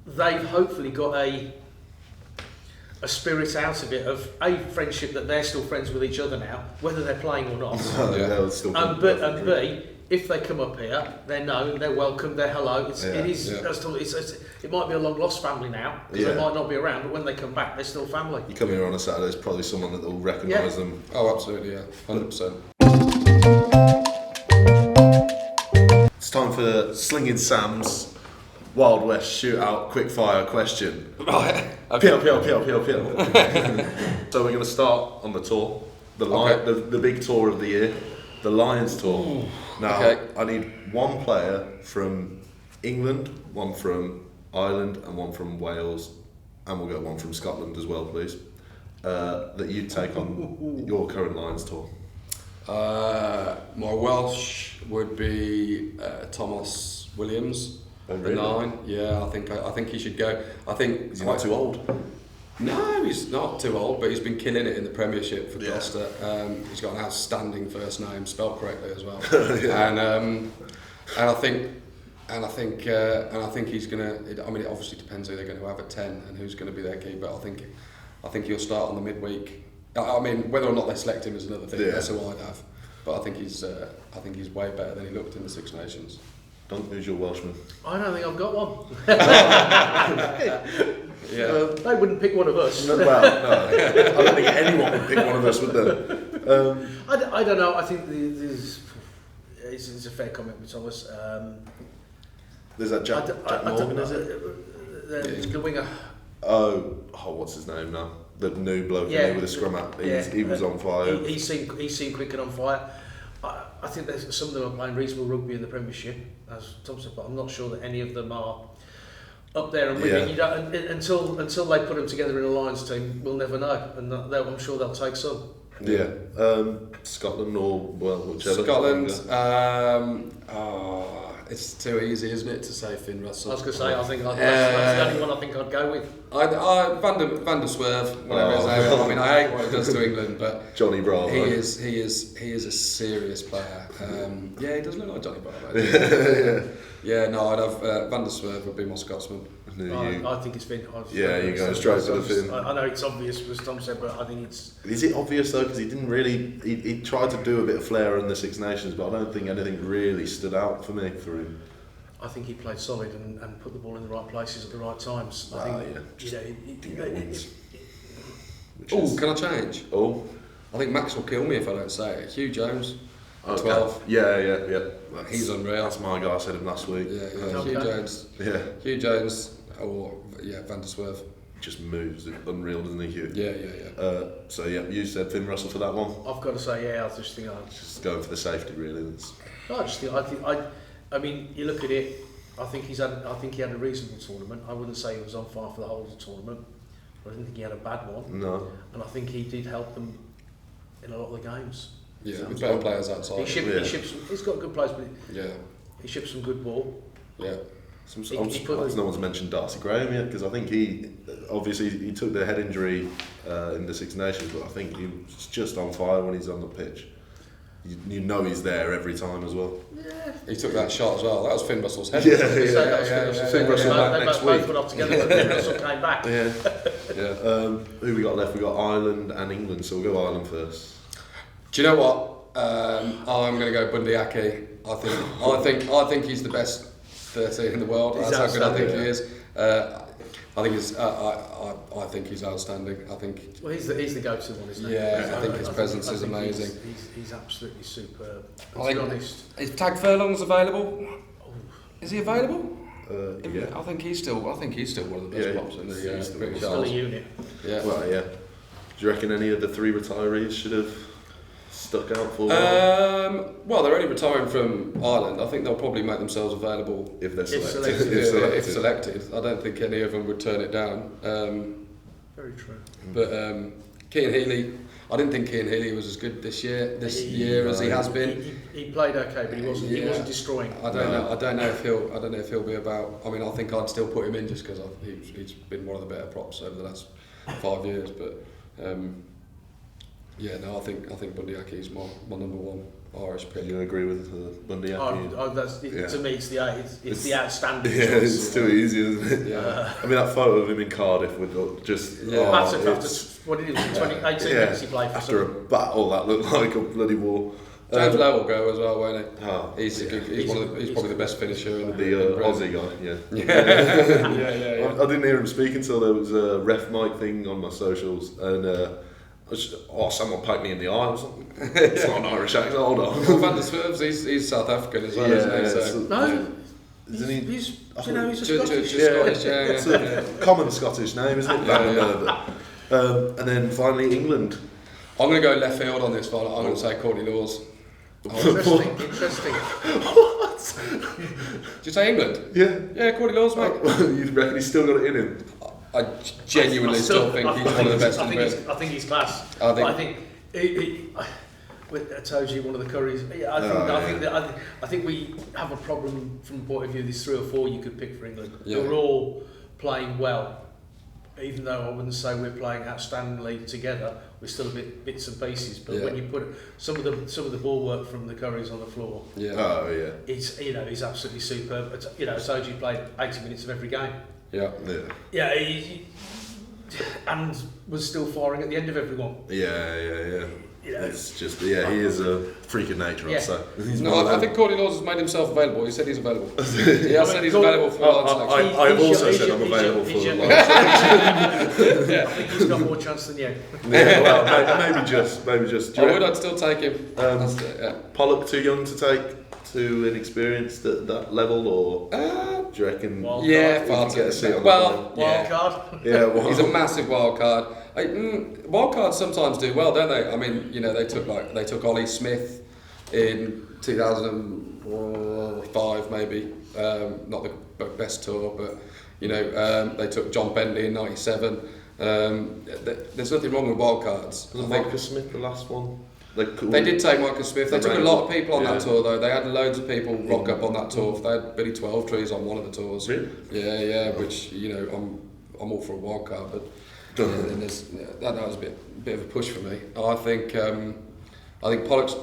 they've hopefully got a spirit out of it of a friendship that they're still friends with each other now, whether they're playing or not. And B, if they come up here, they're known, they're welcome, they're hello. It might be a long lost family now because they might not be around, but when they come back, they're still family. You come here on a Saturday, there's probably someone that will recognise them. Oh, absolutely, yeah, 100%. It's time for Slinging Sam's Wild West Shootout Quickfire question. Right. Okay. Peel. So we're going to start on the tour, the big tour of the year, the Lions tour. Ooh. Now, I need one player from England, one from Ireland, and one from Wales, and we'll get one from Scotland as well, please. That you'd take on your current Lions tour. My Welsh would be Thomas Williams. Oh, really? The 9. Yeah, I think he should go. I think is he not too old? No, he's not too old, but he's been killing it in the Premiership for Gloucester. He's got an outstanding first name, spelled correctly as well. And I think he's gonna. I mean, it obviously depends who they're going to have at 10 and who's going to be their keeper. I think he'll start on the midweek. I mean, whether or not they select him is another thing. That's who I'd have. But I think he's way better than he looked in the Six Nations. Who's your Welshman? I don't think I've got one. They wouldn't pick one of us. No. I don't think anyone would pick one of us, would they? I don't know. I think it's a fair comment with Thomas. There's that Jack Morgan, is it? The winger. Oh, what's his name now? The new bloke in there with the scrum hat. He was on fire. He seemed quick and on fire. I think there's some of them are playing reasonable rugby in the Premiership, as Tom said, but I'm not sure that any of them are up there and winning. You don't, until they put them together in a Lions team, we'll never know, and I'm sure they'll take some. Yeah, Scotland or whichever. Scotland. It's too easy, isn't it, to say Finn Russell? I was going to say, I think that's the only one I think I'd go with. Van der Swerve, whatever his name is. I mean, I hate what he does to England, but Johnny Bravo. He is a serious player. He does look like Johnny Bravo. No, I'd have Van der Swerve would be my Scotsman. I think it's Finn. You go straight to the Finn. I know it's obvious, as Tom said, but I think it's... Is it obvious though? Because he didn't really... He tried to do a bit of flair in the Six Nations, but I don't think anything really stood out for me for him. I think he played solid and put the ball in the right places at the right times. Can I change? I think Max will kill me if I don't say it. Hugh Jones. 12. Yeah. He's unreal. That's my guy. I said him last week. Hugh Jones. Hugh Jones or Van der Swerve. Just moves unreal, doesn't he, Hugh? Yeah. You said Finn Russell for that one. I've got to say, I just think I'm just going for the safety, really. I mean, you look at it. I think he had a reasonable tournament. I wouldn't say he was on fire for the whole of the tournament, but I didn't think he had a bad one. No. And I think he did help them in a lot of the games. Yeah, with better players outside. He's got good players, but he shipped some good ball. Yeah. I'm surprised no one's mentioned Darcy Graham yet, because I think he took the head injury in the Six Nations, but I think he's just on fire when he's on the pitch. You know he's there every time as well. Yeah. He took that shot as well. That was Finn Russell's head. Finn Russell back next week. Both went off together, but Finn Russell came back. Who we got left? We got Ireland and England, so we'll go Ireland first. Do you know what? I'm going to go Bundy Aki. I think he's the best 13 in the world. That's how good I think he is. I think he's outstanding. Well, he's the go-to one, isn't he? Yeah, I think his presence is amazing. He's absolutely superb. To be honest, is Tag Furlong's available? Is he available? Yeah. I think he's still one of the best props in the British still a unit. Yeah. Well, yeah. Do you reckon any of the 3 retirees should have stuck out for? Well, they're only retiring from Ireland. I think they'll probably make themselves available if they're selected. If selected. I don't think any of them would turn it down. Very true. But Cian Healy, I didn't think Cian Healy was as good this year as he has been. He played okay, but he wasn't destroying. I don't know if he'll be about. I mean, I think I'd still put him in just because he's been one of the better props over the last 5 years. But I think Bundyaki is my number one Irish pick. You agree with Bundyaki? To me, it's the outstanding. Yeah, choice. it's too easy, isn't it? Yeah. I mean, that photo of him in Cardiff with just Massive after what did it was 18 minutes he played for. After a battle that looked like a bloody war. James Lowe will go as well, won't he? Oh, He's probably the best finisher in the Aussie guy. Yeah. Yeah. I didn't hear him speak until there was a ref mic thing on my socials, and someone poked me in the eye. I was like, it's not an Irish accent. Hold on. Well, Van der Swerve's, he's South African as well, isn't he? So, Isn't he? He's a Scottish. Scottish, It's a common Scottish name, isn't it? And then finally England. I'm going to go left field on this one. I'm going to say Courtney Laws. Interesting. What? Did you say England? Yeah, Courtney Laws, mate. You reckon he's still got it in him? I genuinely still think he's one of the best in the world. I think he's class. I think I told you one of the Curries. I think we have a problem from the point of view. There's 3 or 4 you could pick for England. Yeah. They're all playing well, even though I wouldn't say we're playing outstandingly together. We're still a bit bits and pieces. But when you put some of the ball work from the Curries on the floor, it's he's absolutely superb. I told you he played 80 minutes of every game. Yeah. And was still firing at the end of every one. Yeah. It's just he is a freak of nature. I'd say. I think Courtney Laws has made himself available. He said he's available. He has said he's available for the line selection. I've also said I'm available for the line selection. I think he's got more chance than you. Maybe just. I'd still take him. Pollock too young to take to inexperienced at that level, or do you reckon? Wild card. Yeah, he's a massive wild card. Wild cards sometimes do well, don't they? I mean, they took Ollie Smith in 2005, maybe. Not the best tour, but they took John Bentley in '97. There's nothing wrong with wild cards. Was Marcus Smith the last one? They did take Marcus Smith. They took a lot of people on that tour, though. They had loads of people rock up on that tour. They had Billy 12 Trees on one of the tours. Really? Yeah. Which I'm all for a wild card, but then that was a bit of a push for me. I think Pollock's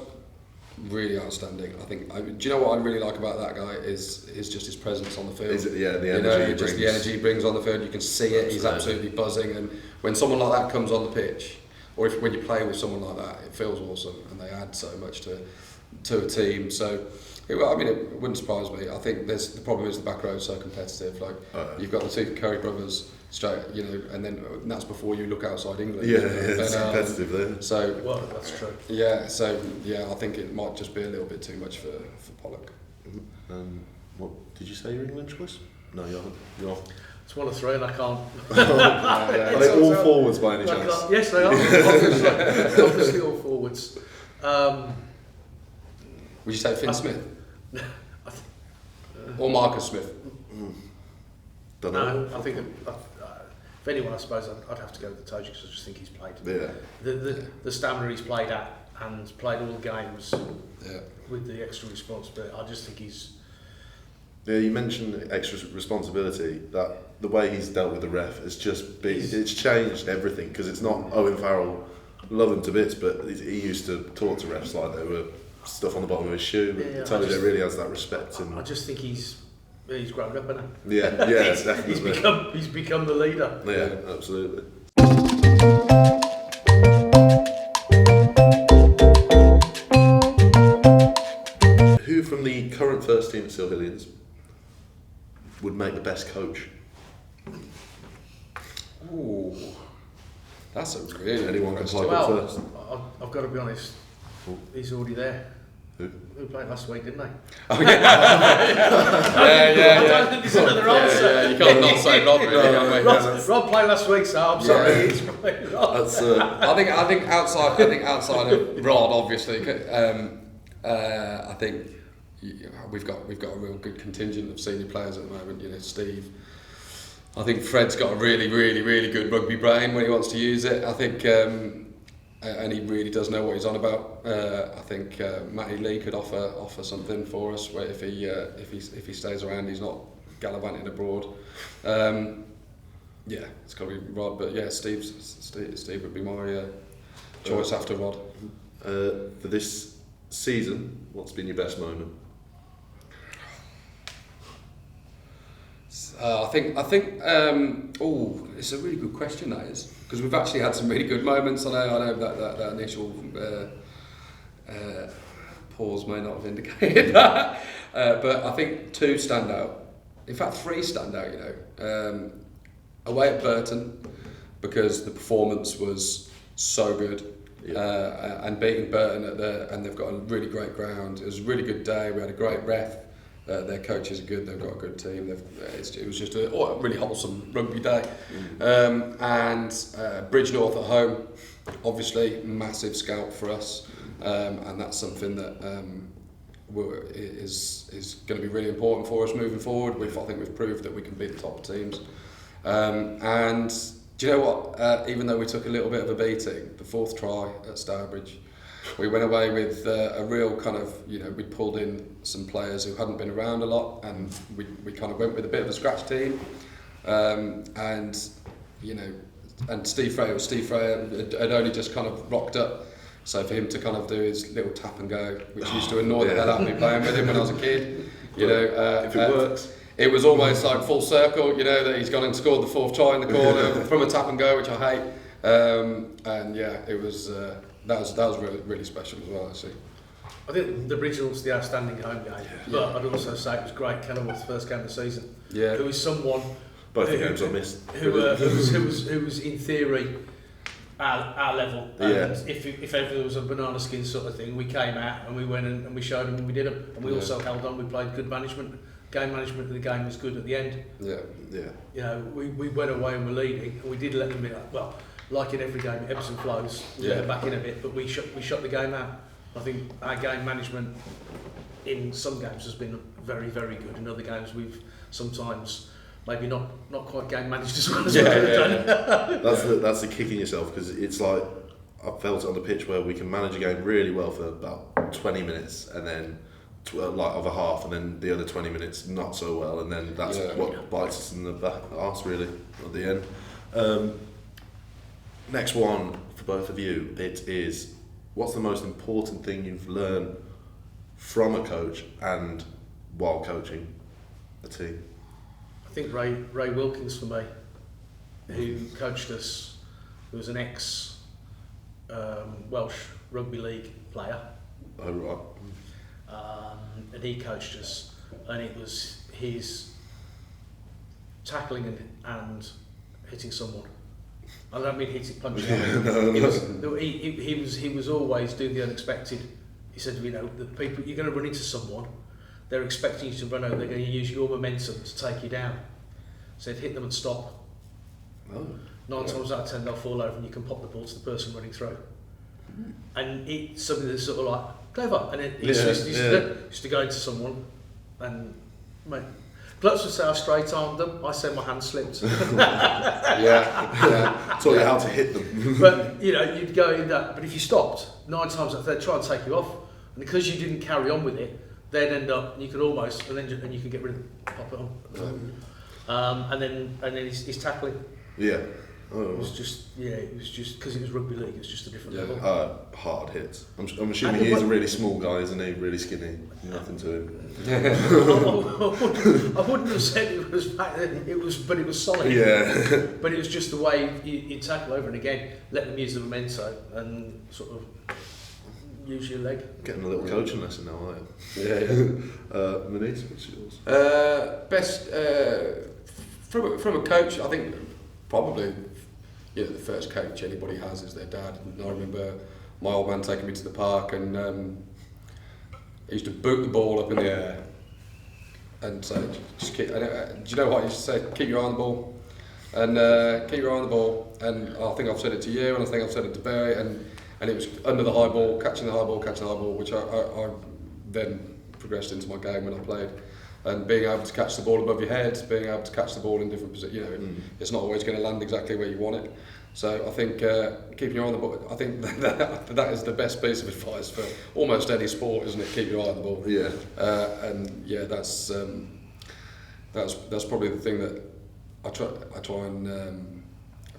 really outstanding. Do you know what I really like about that guy is just his presence on the field. The energy the energy he brings on the field. You can see it. He's absolutely buzzing, and when someone like that comes on the pitch, or when you play with someone like that, it feels awesome, and they add so much to a team. So, it wouldn't surprise me. I think the problem is the back row is so competitive. You've got the 2 Curry brothers straight, and that's before you look outside England. It's competitive there. So, well, that's true. I think it might just be a little bit too much for Pollock. What did you say your England choice? No, you're. It's one of 3 and I can't. Are they all forwards by any chance? Yes, they are. Obviously all forwards. Would you say Finn Smith? Or Marcus Smith? Don't know. No, I think if anyone, I suppose I'd have to go with the Toji because I just think he's played. The stamina he's played at and played all the games with the extra responsibility. I just think he's. Yeah, you mentioned extra responsibility. That the way he's dealt with the ref has just been. It's changed everything because it's not Owen Farrell. Love him to bits, but he used to talk to refs like they were stuff on the bottom of his shoe. Tony really has that respect. And I just think he's grown up, hasn't he? Yeah, definitely. He's become the leader. Yeah, absolutely. Who from the current first team at Sil Hillians would make the best coach? Ooh, that's a really anyone can question. pipe up first. I've got to be honest. He's already there. Who played last week, didn't they? Oh, yeah. I don't think there's another answer. You can't not say Rob, really, Rob played last week, so I'm sorry. He's played Rob. I think outside of Rod, obviously, I think we've got a real good contingent of senior players at the moment. Steve. I think Fred's got a really, really, really good rugby brain when he wants to use it. I think. And he really does know what he's on about. I think Matty Lee could offer something for us. Where if he stays around, he's not gallivanting abroad. Yeah, it's got to be Rod, but yeah, Steve would be my choice after Rod. For this season, what's been your best moment? I think. It's a really good question, that is, because we've actually had some really good moments. I know that initial pause may not have indicated that, but I think 2 stand out. In fact, 3 stand out. Away at Burton, because the performance was so good, and beating Burton and they've got a really great ground. It was a really good day. We had a great ref. Their coaches are good. They've got a good team. It was just a really wholesome rugby day. And Bridgenorth at home, obviously massive scalp for us, and that's something that is going to be really important for us moving forward. I think we've proved that we can beat the top teams. And do you know what? Even though we took a little bit of a beating, the 4th try at Stourbridge, we went away with a real kind of, we pulled in some players who hadn't been around a lot, and we kind of went with a bit of a scratch team. And Steve Freya had only just kind of rocked up. So for him to kind of do his little tap and go, which used to annoy the hell out of me playing with him when I was a kid, if it works. It was almost like full circle, that he's gone and scored the 4th try in the corner from a tap and go, which I hate. And yeah, it was that was really, really special as well, actually. I think the Bridgenorth's the outstanding home game, but I'd also say it was great. Kenilworth's first game of the season. Yeah. Who is someone both the games I missed. Who was in theory our level. And if ever there was a banana skin sort of thing, we came out and we went and we showed them and we did them, and we also held on. We played good management. Game management of the game was good at the end. We went away and were leading, and we did let them in. Well, like in every game, ebbs and flows. We let them back in a bit, but we shut the game out. I think our game management in some games has been very, very good. In other games, we've sometimes maybe not quite game managed as well as we could have done. That's the kick in yourself, because it's like I felt it on the pitch where we can manage a game really well for about 20 minutes, and then of a half, and then the other 20 minutes not so well, and then that's what bites us in the arse really at the end. Next one for both of you, it is, what's the most important thing you've learned from a coach and while coaching a team? I think Ray Wilkins for me, who coached us, who was an ex Welsh Rugby League player. Oh right. And he coached us, and it was his tackling and hitting someone. I don't mean hitting, punching. He was always doing the unexpected. He said, the people you're going to run into someone, they're expecting you to run over. They're going to use your momentum to take you down. He said, hit them and stop. 9 times out of 10 they'll fall over, and you can pop the ball to the person running through. And it's something that's sort of like clever, and it used to go into someone, and mate, Glutz would say I straight armed them. I said my hand slipped. Taught you how to hit them. But you'd go in that. But if you stopped, 9 times out of 10 they'd try and take you off, and because you didn't carry on with it, they'd end up. And you could almost, and you can get rid of it, pop it on. And then his tackling. Yeah. Oh. It was just because it was rugby league. It was just a different level. Hard hits. I'm assuming he's a really small guy, isn't he? Really skinny. Nothing to him. I wouldn't have said it was back then. But it was solid. Yeah. But it was just the way you tackle over and again, let them use the memento and sort of use your leg. Getting a little coaching lesson now, aren't you? Manish, what's yours? Best from a coach, I think probably. The first coach anybody has is their dad. And I remember my old man taking me to the park, and he used to boot the ball up in the air and say, just keep, do you know what he used to say? Keep your eye on the ball, and keep your eye on the ball. And I think I've said it to you, and I think I've said it to Barry, and it was under the high ball, catching the high ball, which I then progressed into my game when I played. And being able to catch the ball above your head, being able to catch the ball in different positions, it's not always going to land exactly where you want it. So I think keeping your eye on the ball, I think that is the best piece of advice for almost any sport, isn't it? Keep your eye on the ball. Yeah. That's probably the thing that I try and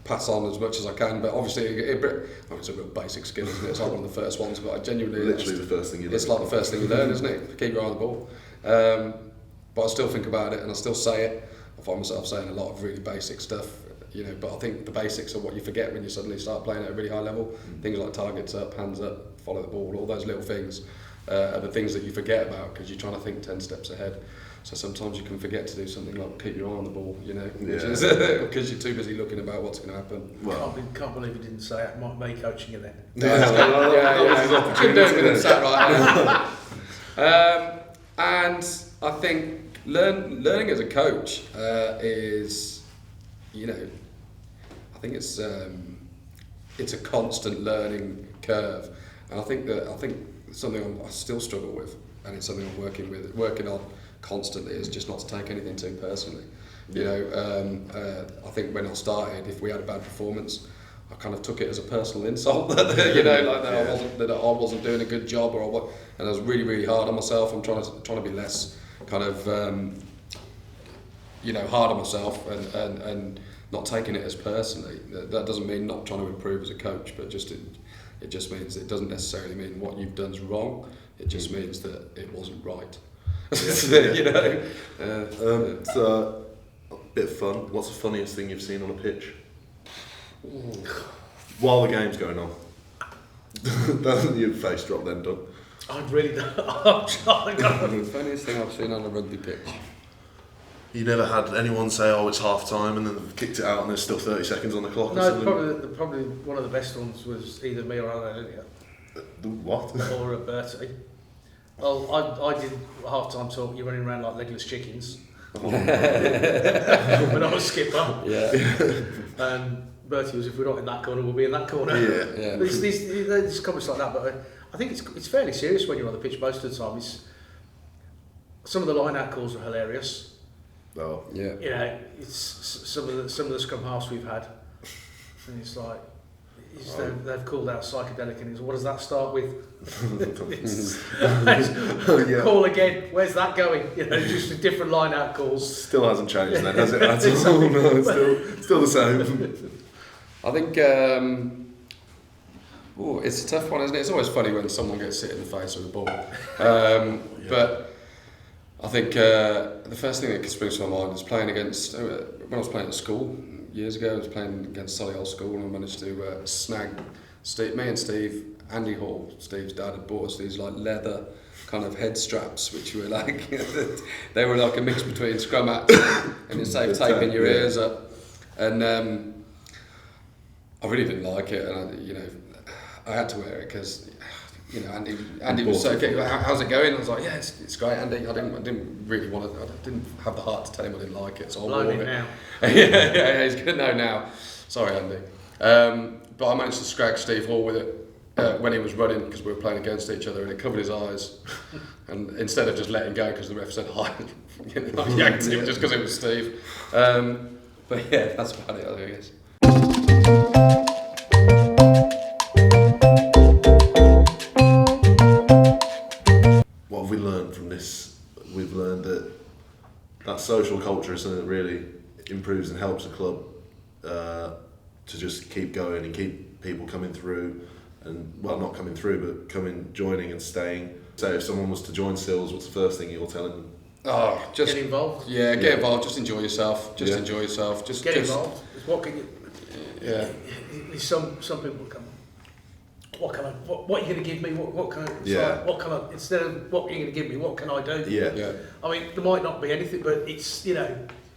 pass on as much as I can, but obviously it's a real basic skill, isn't it? It's like one of the first ones, but I genuinely literally the first thing you learn. It's like the first thing you learn, isn't it? Keep your eye on the ball. But I still think about it and I still say it. I find myself saying a lot of really basic stuff, but I think the basics are what you forget when you suddenly start playing at a really high level. Things like targets up, hands up, follow the ball, all those little things are the things that you forget about because you're trying to think 10 steps ahead. So sometimes you can forget to do something like keep your eye on the ball, which is because you're too busy looking about what's going to happen. Well, can't believe you didn't say it. Me coaching you then. Yeah. Couldn't do it with him sat right. And I think learning as a coach is, I think it's a constant learning curve, and I think something I still struggle with, and it's something I'm working on constantly, is just not to take anything too personally. I think when I started, if we had a bad performance, I kind of took it as a personal insult that I wasn't doing a good job, and I was really, really hard on myself. I'm trying to be less kind of hard on myself and not taking it as personally. That doesn't mean not trying to improve as a coach, but it just means it doesn't necessarily mean what you've done's wrong. It just means that it wasn't right. It's a bit of fun. What's the funniest thing you've seen on a pitch while the game's going on? Doesn't your face drop then, Doug? I really don't. The funniest thing I've seen on a rugby pitch. You never had anyone say, "Oh, it's half time," and then they've kicked it out, and there's still 30 seconds on the clock. No, probably one of the best ones was either me or Alan Elliott. What? Or Bertie. Well, I did half-time talk. You're running around like legless chickens. When I was skipper. Yeah. And Bertie was, if we're not in that corner, we'll be in that corner. Yeah. There's comments like that, but I think it's fairly serious when you're on the pitch most of the time. Some of the line-out calls are hilarious. Oh. Yeah. It's some of the scrum halves we've had, and it's like they've called out psychedelic, and what does that start with? Call again. Where's that going? Just different line-out calls. Still hasn't changed then, has it? No, it's still the same. I think it's a tough one, isn't it? It's always funny when someone gets hit in the face with a ball. But I think the first thing that springs to my mind is playing against, when I was playing at school years ago, I was playing against Solihull School, and I managed to snag me and Steve, Andy Hall, Steve's dad, had bought us these like leather kind of head straps, which were like, they were like a mix between scrum hats and it saved taping your ears up. And I really didn't like it, and I had to wear it because Andy was so okay. How's it going? I was like, yeah, it's great, Andy. I didn't really want to. I didn't have the heart to tell him I didn't like it, so I wore it. Now. yeah, he's good now. Sorry, Andy. But I managed to scrag Steve Hall with it when he was running, because we were playing against each other, and it covered his eyes. And instead of just letting go because the ref said hi, I yanked him just because it was Steve. But yeah, that's about it, I guess. What have we learned from this? We've learned that social culture is something that really improves and helps a club to just keep going and keep people coming through, and not coming through, but joining and staying. So if someone was to join Sils, what's the first thing you're telling them? Oh, just get involved. Yeah, get involved. Just enjoy yourself. Enjoy yourself. Just get involved. What can you? Yeah. Some people come. What are you going to give me? What can I? Yeah. What can I? Instead of what are you going to give me? What can I do? Yeah. I mean, there might not be anything, but it's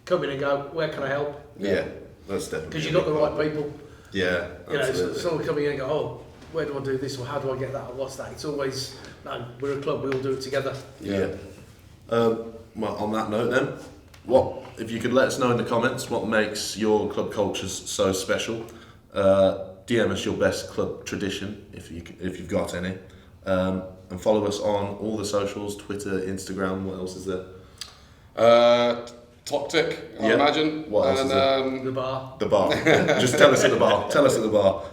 come in and go. Where can I help? Yeah, that's definitely. Because you've got the right people. Yeah. Absolutely. Someone coming in and go, oh, where do I do this, or how do I get that, or what's that? It's always, no, we're a club, we all do it together. Yeah. Well, on that note then, if you could let us know in the comments what makes your club cultures so special. DM us your best club tradition if you've got any, and follow us on all the socials: Twitter, Instagram. What else is there? Toptic, I imagine. What else is there? The bar. The bar. Just tell us at the bar.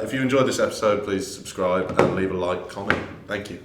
If you enjoyed this episode, please subscribe and leave a like, comment. Thank you.